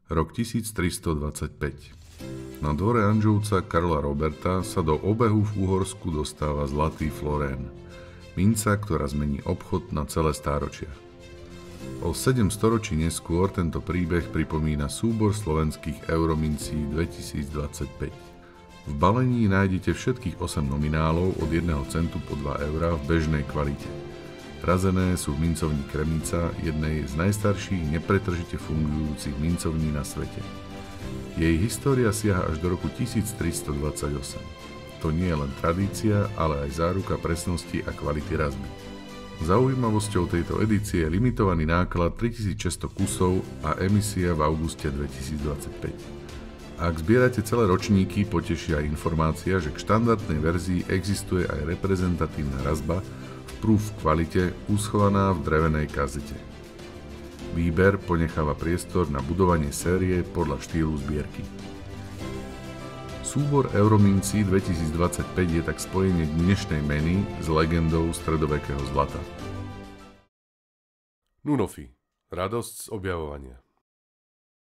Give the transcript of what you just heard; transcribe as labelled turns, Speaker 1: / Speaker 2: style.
Speaker 1: Rok 1325. Na dvore Anžovca Karla Roberta sa do obehu v Uhorsku dostáva zlatý florén, minca, ktorá zmení obchod na celé stáročia. O 7 storočí neskôr tento príbeh pripomína súbor slovenských euromincí 2025. V balení nájdete všetkých 8 nominálov od 1 centu po 2 eurá v bežnej kvalite. Razené sú v mincovni Kremnica, jednej z najstarších nepretržite fungujúcich mincovní na svete. Jej história siaha až do roku 1328. To nie je len tradícia, ale aj záruka presnosti a kvality razby. Zaujímavosťou tejto edície je limitovaný náklad 3600 kusov a emisia v auguste 2025. Ak zbierate celé ročníky, poteší aj informácia, že k štandardnej verzii existuje aj reprezentatívna razba v proof kvalite uschovaná v drevenej kazete. Výber ponecháva priestor na budovanie série podľa štýlu zbierky. Súbor Euromincí 2025 je tak spojenie dnešnej meny s legendou stredovekého zlata.
Speaker 2: Nunofi. Radosť z objavovania.